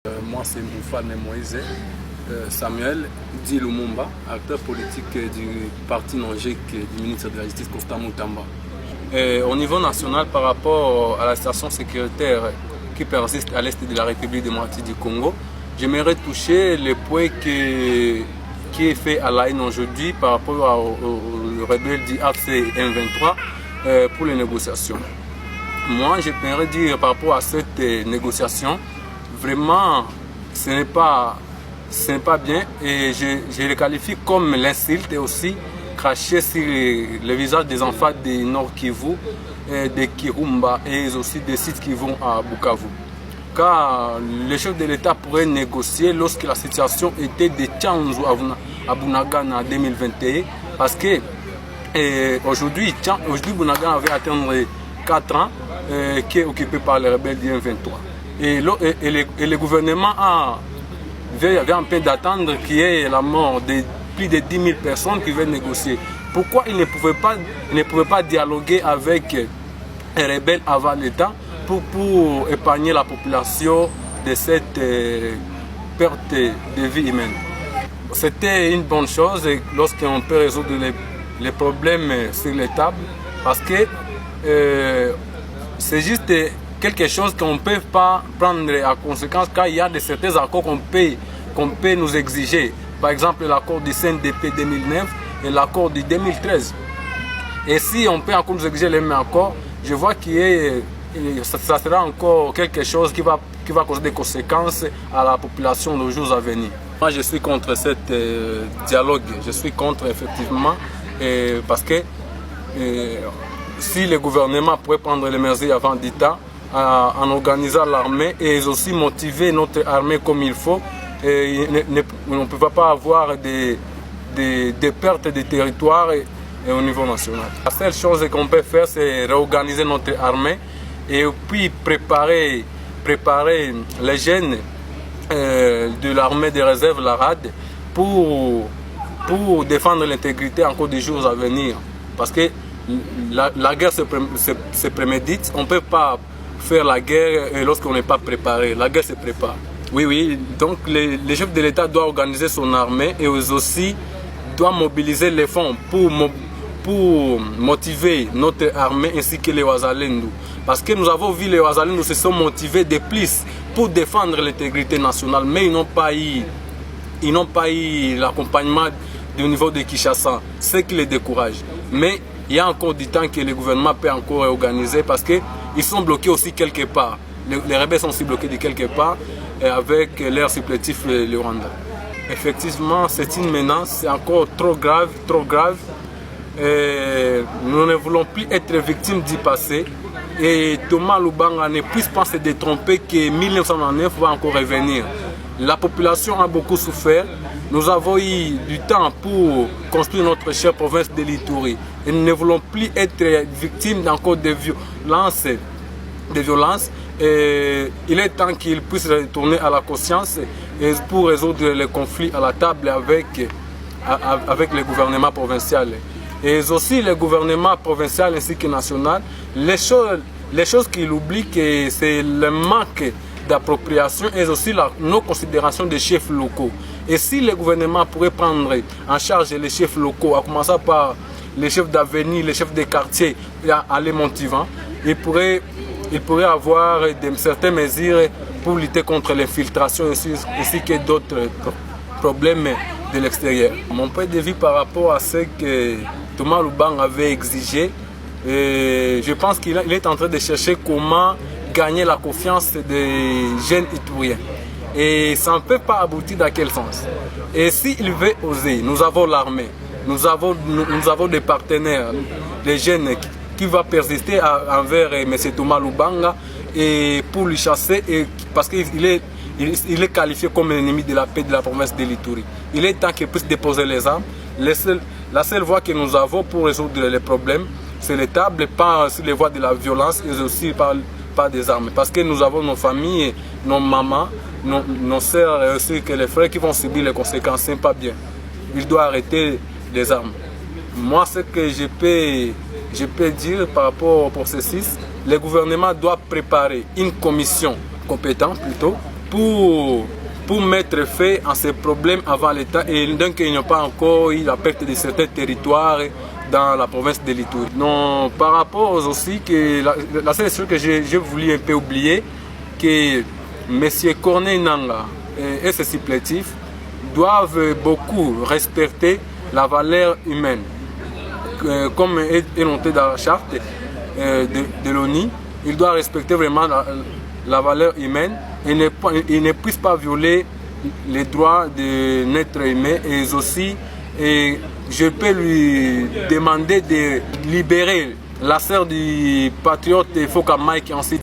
Moi, c'est Mboufane Moïse Samuel dit Lumumba, acteur politique du parti non-GIC du ministre de la Justice Constant Moutamba. Au niveau national, par rapport à la situation sécuritaire qui persiste à l'est de la République démocratique du Congo, j'aimerais toucher le point qui est fait à la haine aujourd'hui par rapport aux rebelles du AFC M23 pour les négociations. Moi, j'aimerais dire par rapport à cette négociation, vraiment, ce n'est pas bien et je le qualifie comme l'insulte et aussi cracher sur le visage des enfants du Nord Kivu, de Kirumba et aussi des sites qui vont à Bukavu. Car le chef de l'État pourrait négocier lorsque la situation était de Tchanzu à Bunagana en 2021 parce que aujourd'hui Bunagana avait atteint 4 ans qui est occupé par les rebelles du M23. Et le gouvernement avait en peine d'attendre qu'il y ait la mort de plus de 10 000 personnes qui veulent négocier. Pourquoi ils ne pouvaient pas dialoguer avec les rebelles avant l'État pour épargner la population de cette perte de vie humaine? C'était une bonne chose lorsqu'on peut résoudre les problèmes sur les tables parce que c'est juste quelque chose qu'on ne peut pas prendre en conséquence car il y a certains accords qu'on peut nous exiger. Par exemple, l'accord du CNDP 2009 et l'accord du 2013. Et si on peut encore nous exiger les mêmes accords, je vois que ça sera encore quelque chose qui va causer des conséquences à la population dans les jours à venir. Moi, je suis contre ce dialogue. Je suis contre, effectivement, parce que si le gouvernement pourrait prendre les mesures avant d'État, en organisant l'armée et aussi motiver notre armée comme il faut, on ne peut pas avoir des pertes de territoire au niveau national. La seule chose qu'on peut faire, c'est réorganiser notre armée et puis préparer les jeunes de l'armée de réserve, la RAD, pour défendre l'intégrité encore des jours à venir. Parce que la guerre se prémédite, on ne peut pas faire la guerre lorsqu'on n'est pas préparé. La guerre se prépare. Oui. Donc le chef de l'État doit organiser son armée et aussi doit mobiliser les fonds pour motiver notre armée ainsi que les Ouazalendou. Parce que nous avons vu les Ouazalendou se sont motivés de plus pour défendre l'intégrité nationale, mais ils n'ont pas eu l'accompagnement du niveau de Kinshasa, ce qui les décourage. Mais il y a encore du temps que le gouvernement peut encore organiser parce qu'ils sont bloqués aussi quelque part. Les rebelles sont aussi bloqués de quelque part avec leur supplétif le Rwanda. Effectivement, c'est une menace, c'est encore trop grave. Nous ne voulons plus être victimes du passé. Et Thomas Lubanga ne puisse pas se détromper que 1909 va encore revenir. La population a beaucoup souffert. Nous avons eu du temps pour construire notre chère province de l'Ituri. Et nous ne voulons plus être victimes d'encore de violences. Et il est temps qu'ils puissent retourner à la conscience et pour résoudre les conflits à la table avec le gouvernement provincial. Et aussi le gouvernement provincial ainsi que national, les choses qu'il oublie, c'est le manque d'appropriation et aussi nos considérations des chefs locaux. Et si le gouvernement pourrait prendre en charge les chefs locaux, à commencer par les chefs d'avenue, les chefs de quartier à les motivant, il pourrait avoir certaines mesures pour lutter contre l'infiltration ainsi que d'autres problèmes de l'extérieur. Mon point de vue par rapport à ce que Thomas Lubanga avait exigé, je pense qu'il est en train de chercher comment gagner la confiance des jeunes Ituriens. Et ça ne peut pas aboutir dans quel sens. Et s'il veut oser, nous avons l'armée, nous avons des partenaires, des jeunes qui vont persister envers M. Thomas Lubanga et pour lui chasser parce qu'il est qualifié comme l'ennemi de la paix de la province de l'Ituri. Il est temps qu'il puisse déposer les armes. La seule voie que nous avons pour résoudre les problèmes, c'est les tables, pas sur les voies de la violence et aussi par des armes. Parce que nous avons nos familles, nos mamans, nos sœurs et aussi que les frères qui vont subir les conséquences. Ce n'est pas bien. Il doit arrêter les armes. Moi, ce que je peux dire par rapport au processus, le gouvernement doit préparer une commission compétente plutôt pour mettre fin à ces problèmes avant l'État et donc il n'y a pas encore eu la perte de certains territoires dans la province de l'Ituri. Non, par rapport aussi que la seule chose que j'ai voulu un peu oublier, que M. Corneille Nangaa et ses supplétifs doivent beaucoup respecter la valeur humaine. Comme est noté dans la charte de l'ONU, il doit respecter vraiment la valeur humaine et ne puisse pas violer les droits de l'être humain. Et aussi, je peux lui demander de libérer la sœur du patriote Foka Mike qui ensuite